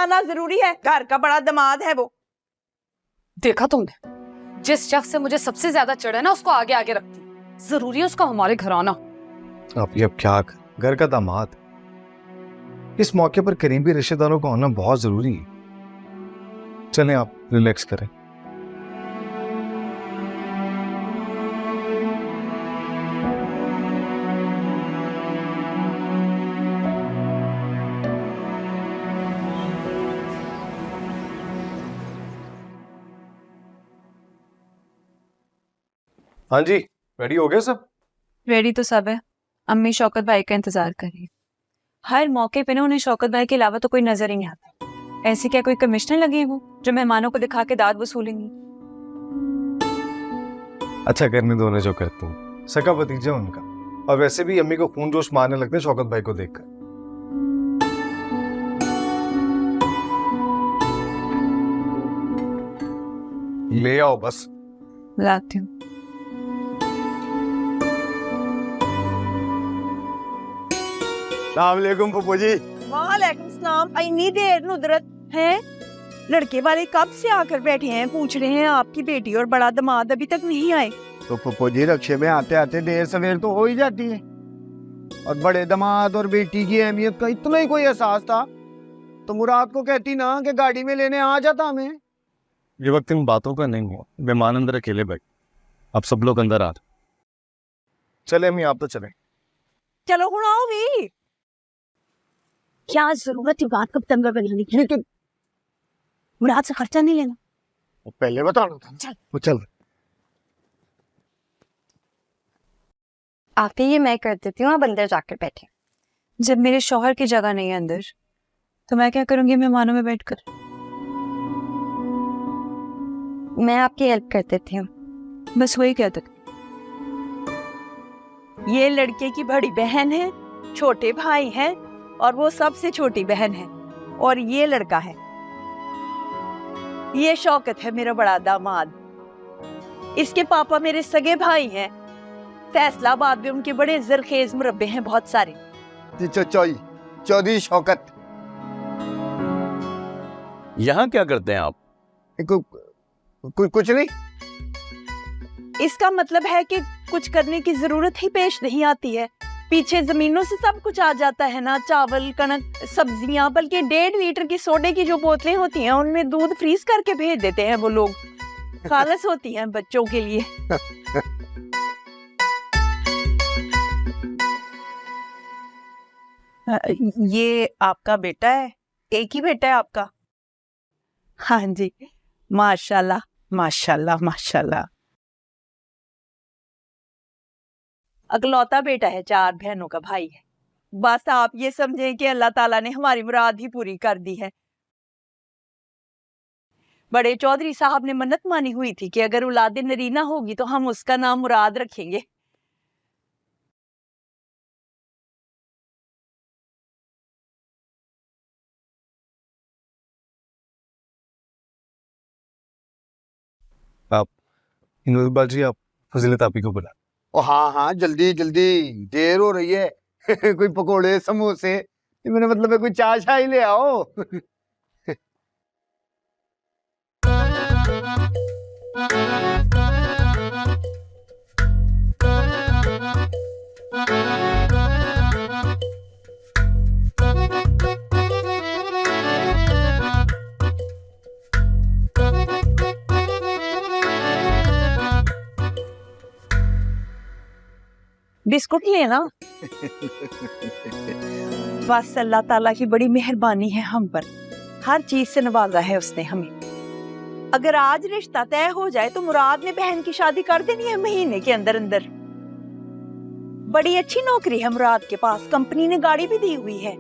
आना जरूरी है, घर का बड़ा दामाद है वो। देखा तुमने, जिस शख्स से मुझे सबसे ज्यादा चिढ़ है ना उसको आगे आगे रखती। जरूरी है उसका हमारे घर आना। आप ये अब क्या कर, घर का दामाद, इस मौके पर करीबी रिश्तेदारों का होना बहुत जरूरी है। चलें आप रिलैक्स करें। हाँ जी, रेडी हो गए सब? रेडी तो सब है। अम्मी शौकत भाई का इंतजार कर रही है। हर मौके पे ना उन्हें शौकत भाई के अलावा तो कोई नजर ही नहीं आता। ऐसे क्या कोई कमिश्नर लगे हैं वो जो मेहमानों को दिखा के दाद वसूलेंगी? अच्छा करने दो उन्हें जो करती हूँ, सका भतीजा उनका। और वैसे भी अम्मी को खून जोश मारने लगते हैं शौकत भाई को देखकर। ले आओ बस। लाती हूँ। अस्सलामुअलैकुम पप्पू जी। वालेकुम सलाम। इतनी देर नुदरत है, लड़के वाले कब से आकर बैठे हैं, पूछ रहे हैं आपकी बेटी और बड़ा दामाद अभी तक नहीं आए। तो पप्पू जी रक्षे में आते आते देर सवेर तो हो ही जाती है, और बड़े दामाद और बेटी की अहमियत का इतना ही कोई एहसास था तो मुराद को कहती ना कि गाड़ी में लेने आ जाता हमें। ये वक्त इन बातों का नहीं हुआ, मेहमान अंदर अकेले बैठ, अब सब लोग अंदर आ। चले अम्मी, आप तो चले। चलो हुण आओ भी। क्या जरूरत है बात को तंगा बनाने की? तो मुराद से खर्चा नहीं लेना। पहले बताना था। चल। वो चल। आप ही ये मैं कर देती हूँ, आप अंदर जाकर बैठे। जब मेरे शौहर की जगह नहीं है अंदर तो मैं क्या करूंगी मेहमानों में बैठकर? मैं आपकी हेल्प कर देती हूँ। बस वही कह तक। ये लड़के की बड़ी बहन है, छोटे भाई हैं और वो सबसे छोटी बहन है, और ये लड़का है, ये शौकत है मेरा बड़ा दामाद। इसके पापा मेरे सगे भाई हैं। फैसलाबाद में उनके बड़े जरखेज मुरब्बे हैं बहुत सारे। चौधरी शौकत। यहाँ क्या करते हैं आप? कुछ नहीं। इसका मतलब है कि कुछ करने की जरूरत ही पेश नहीं आती है। पीछे जमीनों से सब कुछ आ जाता है ना, चावल, कनक, सब्जियां, बल्कि 1.5 लीटर की सोडे की जो बोतलें होती हैं उनमें दूध फ्रीज करके भेज देते हैं वो लोग। खालस होती हैं बच्चों के लिए। ये आपका बेटा है? एक ही बेटा है आपका? हाँ जी, माशाल्लाह माशाल्लाह माशाल्लाह। अकलौता बेटा है, 4 बहनों का भाई है। बस आप ये समझें कि अल्लाह ताला ने हमारी मुराद ही पूरी कर दी है। बड़े चौधरी साहब ने मन्नत मानी हुई थी कि अगर औलाद नरीना होगी तो हम उसका नाम मुराद रखेंगे। आप बाजी, आप फजीलत आपी को बुला। ओ हाँ हाँ, जल्दी जल्दी, देर हो रही है। कोई पकोड़े समोसे, मेरा मतलब है कोई चाय शाय ले आओ। बिस्कुट लेना। बस अल्लाह ताला की बड़ी मेहरबानी है हम पर, हर चीज से नवाजा है उसने हमें। अगर आज रिश्ता तय हो जाए तो मुराद ने बहन की शादी कर देनी है महीने के अंदर अंदर। बड़ी अच्छी नौकरी है मुराद के पास, कंपनी ने गाड़ी भी दी हुई है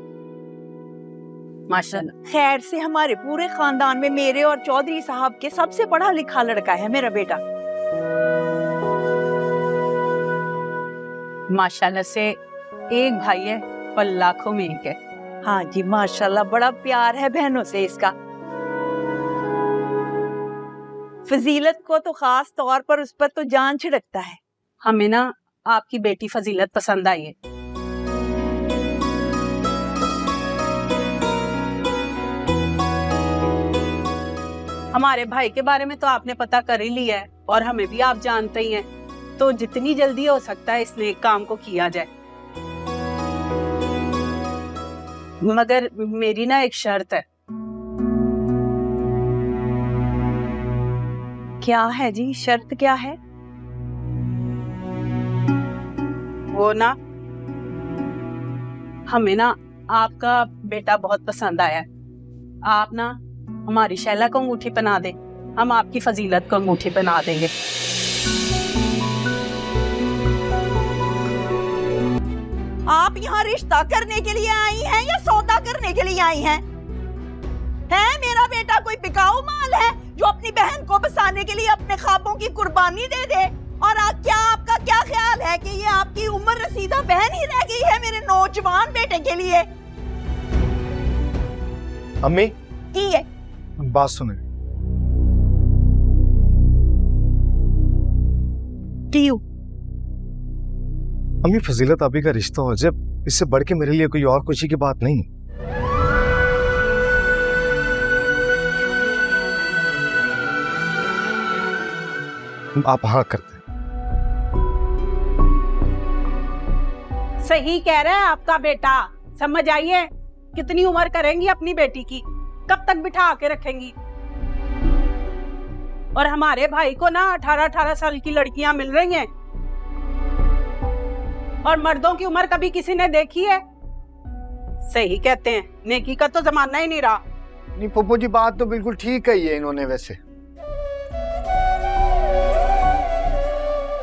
माशाल्लाह। खैर से हमारे पूरे खानदान में मेरे और चौधरी साहब के सबसे पढ़ा लिखा लड़का है मेरा बेटा। माशाल्लाह से एक भाई है पर लाखों में एक है। हाँ जी माशाल्लाह, बड़ा प्यार है बहनों से इसका। फजीलत को तो खास तौर पर उस पर तो जान छिड़कता है। हमें ना आपकी बेटी फजीलत पसंद आई है। हमारे भाई के बारे में तो आपने पता कर ही लिया है और हमें भी आप जानते ही हैं, तो जितनी जल्दी हो सकता है इस नेक काम को किया जाए। मगर मेरी ना एक शर्त है। क्या है जी, शर्त क्या है? वो ना, हमें ना आपका बेटा बहुत पसंद आया है। आप ना हमारी शैला को अंगूठी पहना दे, हम आपकी फजीलत को अंगूठी पहना देंगे। आप यहाँ रिश्ता करने के लिए आई हैं या सौदा करने के लिए आई हैं? है मेरा बेटा कोई बिकाऊ माल है जो अपनी बहन को बसाने के लिए अपने ख्वाबों की कुर्बानी दे दे? और क्या आपका क्या ख्याल है कि ये आपकी उम्र रसीदा बहन ही रह गई है मेरे नौजवान बेटे के लिए? अम्मी की है बात सुने। क्यों? अम्मी, फजीलत अभी का रिश्ता हो जाए, इससे बढ़ के मेरे लिए कोई और खुशी की बात नहीं। आप हाँ करते। सही कह रहा है आपका बेटा। समझ आइए, कितनी उम्र करेंगी अपनी बेटी की, कब तक बिठा के रखेंगी? और हमारे भाई को ना 18-18 साल की लड़कियां मिल रही हैं और मर्दों की उम्र कभी किसी ने देखी है? सही कहते हैं, नेकी का तो जमाना ही नहीं रहा। नहीं पप्पू जी, बात तो बिल्कुल ठीक कही है इन्होंने। वैसे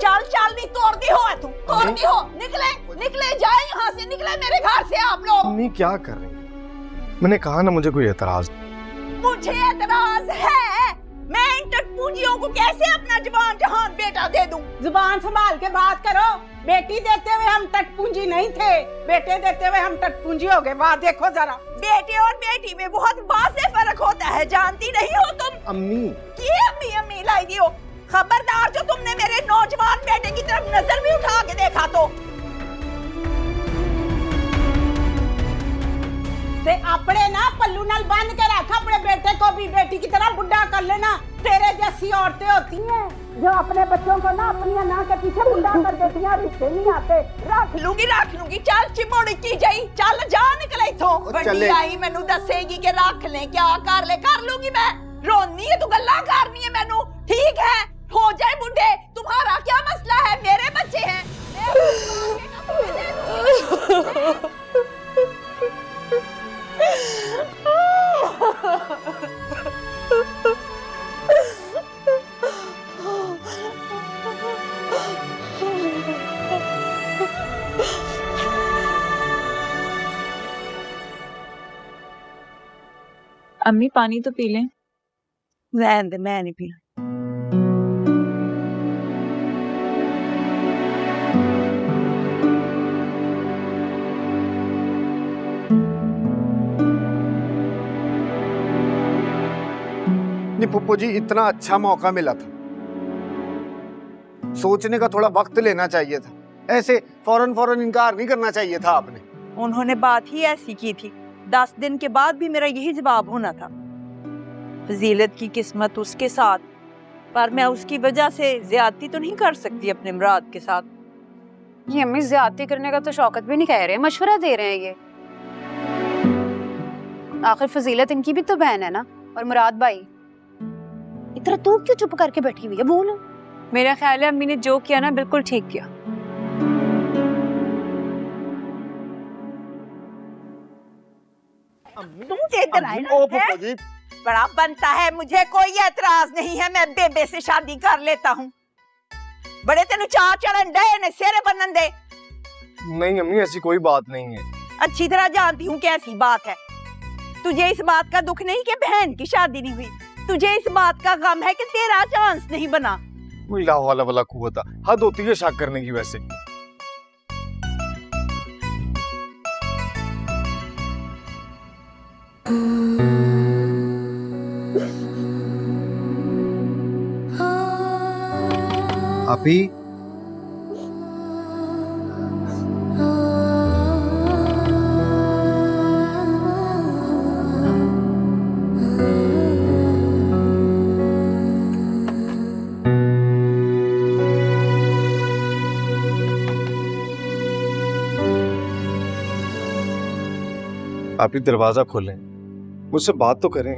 चाल चाल नहीं तोड़ती हो तुम, तोड़ती हो। निकले निकले जाए यहाँ से, निकले मेरे घर से आप लोग। अम्मी क्या कर रही हैं? मैंने कहा ना मुझे कोई एतराज। मुझे एतराज है। मैं इन टटपूंजियों को कैसे अपना जवान जहान बेटा दे दूं? जुबान संभाल के बात करो। बेटी देते हुए हम टटपूंजी नहीं थे, बेटे देते हुए हम टटपूंजी हो गए। बात देखो जरा। बेटे और बेटी में बहुत वाज़ेह फर्क होता है, जानती नहीं हो तुम? अम्मी ये अम्मी अम्मी लाई दी हो। खबरदार जो तुमने मेरे नौजवान बेटे की तरफ नजर भी उठा के देखा तो। ते अपने ना पल्लू नाल बांध के रख अपने बेटे को भी, बेटी की तरह बुढ़ा कर लेना। तेरे जैसी औरतें होती हैं जो अपने बच्चों को ना अपनी ना के पीछे बुढ़ा कर देती हैं, रिश्ते नहीं आते। रख लूंगी। चल चिमोड़ी की जाई, चल जा निकले इथों। बड़ी आई मैनू दसेगी कि रख ले, क्या कर लूंगी मैं। रोनी है तू, गल्ला करनी है मैनू। ठीक है, हो जाए बुढ़े, तुम्हारा क्या मसला है? मेरे बच्चे हैं। अम्मी पानी तो पी लें। रहने दे, मैं नहीं पीना। नहीं पप्पू जी, इतना अच्छा मौका मिला था, सोचने का थोड़ा वक्त लेना चाहिए था। ऐसे फौरन इनकार नहीं करना चाहिए था आपने। उन्होंने बात ही ऐसी की थी। 10 दिन के बाद भी मेरा यही जवाब होना था। फजीलत की किस्मत उसके साथ, पर मैं उसकी वजह से ज्यादती तो नहीं कर सकती अपने मुराद के साथ। ये अम्मी ज्यादती करने का तो शौकत भी नहीं कह रहे, मशवरा दे रहे हैं ये। आखिर फजीलत इनकी भी तो बहन है ना, और मुराद भाई। इतना तू क्यों चुप करके बैठी हुई है? बोलो। मेरा ख्याल है अम्मी ने जो किया ना बिल्कुल ठीक किया। तुम इधर आए ना, पप्पू जी, बड़ा बनता है। मुझे कोई एतराज नहीं है, मैं बेबे से शादी कर लेता हूँ। बड़े तेन चार चढ़न डे ने सिर बनन दे। नहीं अम्मी, ऐसी कोई बात नहीं है। अच्छी तरह जानती हूँ कि ऐसी बात है। तुझे इस बात का दुख नहीं कि बहन की शादी नहीं हुई, तुझे इस बात का गम है कि तेरा चांस नहीं बना। ला हौला वला कुव्वता, हद होती है शक करने की। वैसे आपी आप ही दरवाजा खोलें, मुझसे बात तो करें।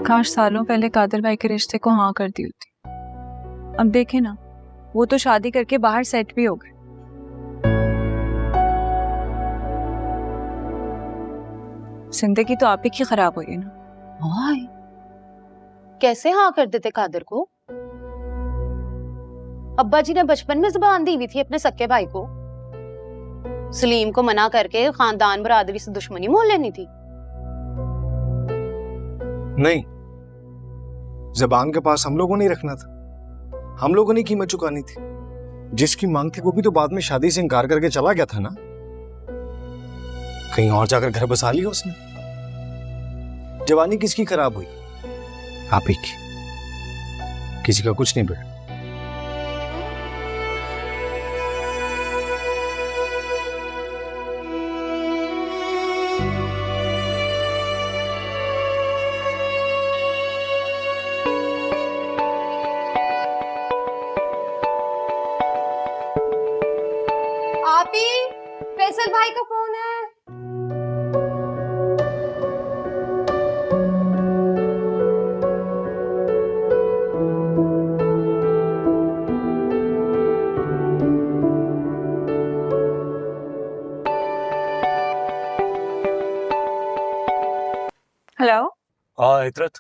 काश सालों पहले कादर भाई के रिश्ते को हाँ कर दी होती। अब देखे ना, वो तो शादी करके बाहर सेट भी हो गए। जिंदगी तो आप ही की खराब हुई है ना। हाय, कैसे हाँ कर देते कादर को? अब्बा जी ने बचपन में जुबान दी हुई थी अपने सक्के भाई को। सलीम को मना करके खानदान बरादरी से दुश्मनी मोल लेनी थी। नहीं, जबान के पास हम लोगों ने रखना था, हम लोगों ने कीमत चुकानी थी। जिसकी मांग थी वो भी तो बाद में शादी से इनकार करके चला गया था ना। कहीं और जाकर घर बसा लिया उसने। जवानी किसकी खराब हुई? आप ही की। किसी का कुछ नहीं बिगड़ा। आप ही, फैसल भाई का फोन है। हेलो, हाँ इतरत,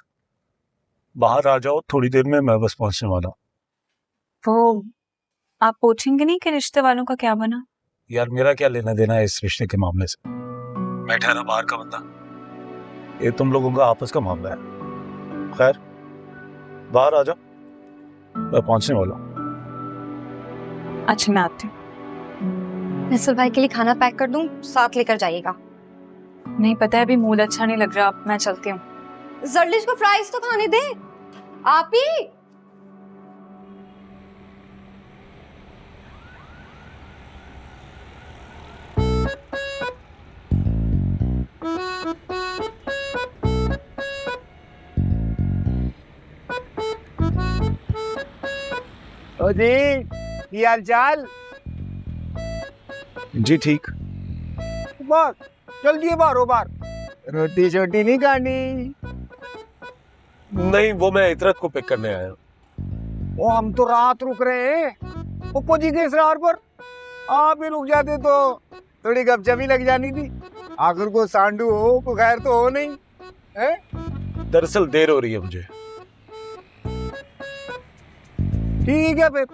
बाहर आ जाओ, थोड़ी देर में मैं बस पहुंचने वाला हूँ। वो आप पूछेंगे नहीं कि रिश्ते वालों का क्या बना? यार मेरा क्या लेना देना है इस रिश्ते के मामले से? मैं ठहरा बाहर का बंदा, ये तुम लोगों का आपस का मामला है। खैर बाहर आ जाओ, मैं पहुंचने वाला हूँ। अच्छा, मैं आती हूँ। फैसल भाई के लिए खाना पैक कर दूं, साथ लेकर जाइएगा। नहीं पता है, अभी मूड अच्छा नहीं लग रहा, मैं चलती हूँ। जर्लिश को फ्राइज तो खाने दे। आप ही ओ जी, की हाल चाल? जी ठीक। बस चल दिए बारो बार। रोटी छोटी नहीं खानी? नहीं, वो मैं इतरत को पिक करने आया हूँ। वो हम तो रात रुक रहे हैं पप्पू जी के इसरार पर। आप भी रुक जाते तो थोड़ी गपशप लग जानी थी। आखिर को सांडू हो को खैर तो हो नहीं है? दरअसल देर हो रही है मुझे। ठीक है फिर,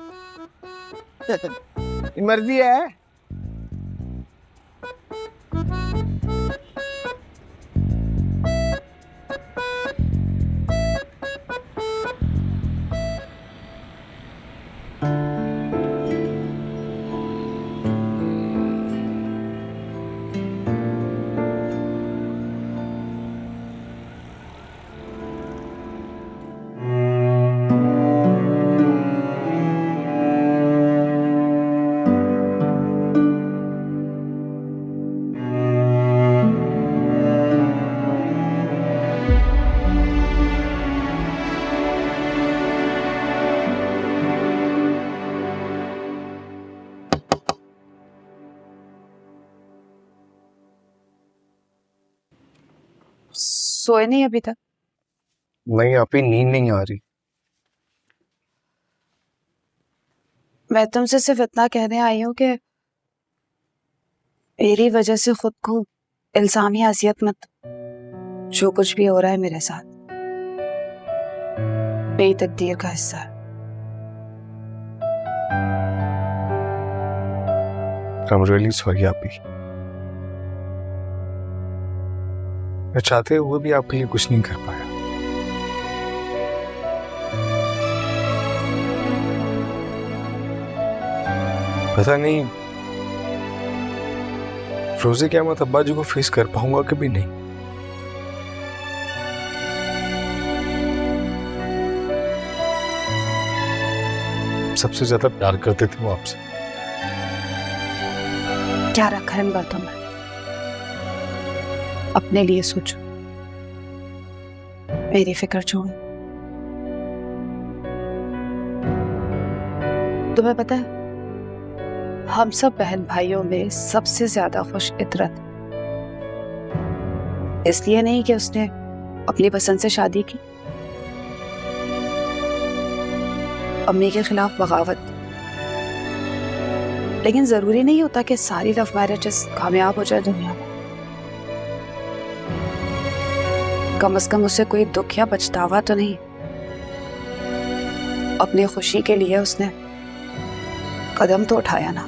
मर्जी है। सोए नहीं अभी तक? नहीं, आप ही नींद नहीं आ रही। मैं तुमसे सिर्फ इतना कहने आई हूँ कि मेरी वजह से खुद को इल्जामी अजियत मत दो। जो कुछ भी हो रहा है मेरे साथ मेरी तकदीर का हिस्सा है। I'm really sorry आप ही। मैं चाहते हुए भी आपके लिए कुछ नहीं कर पाया। पता नहीं रोज़े क़यामत अब्बा जी को फेस कर पाऊंगा कि भी नहीं। सबसे ज्यादा प्यार करते थे वो आपसे। क्या रखा है इन बातों में? अपने लिए सोचो, मेरी फिक्र छोड़ो। तुम्हें पता है, हम सब बहन भाइयों में सबसे ज्यादा खुश इतरत इसलिए नहीं कि उसने अपनी पसंद से शादी की, अम्मी के खिलाफ बगावत। लेकिन जरूरी नहीं होता कि सारी लव मैरिजेस कामयाब हो जाए दुनिया में। कम से कम उसे कोई दुख या पछतावा तो नहीं। अपनी खुशी के लिए उसने कदम तो उठाया ना।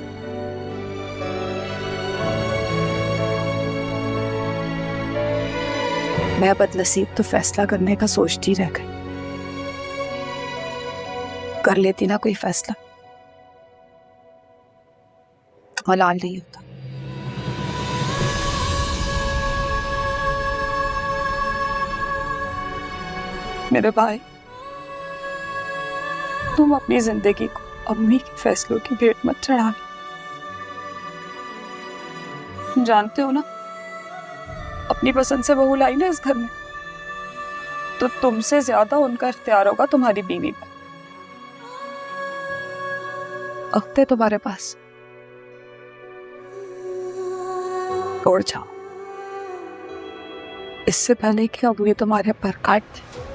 मैं बदनसीब तो फैसला करने का सोचती रह गई। कर लेती ना कोई फैसला तो मलाल नहीं होता। मेरे भाई, तुम अपनी जिंदगी को अम्मी के फैसलों की भेंट मत चढ़ा। जानते हो ना, अपनी पसंद से बहू लाई ना इस घर में, तो तुमसे ज्यादा उनका इख्तियार होगा तुम्हारी बीवी पर। वक्त है तुम्हारे पास, तोड़ जाओ इससे पहले कि अम्मी तुम्हारे पर काट दे।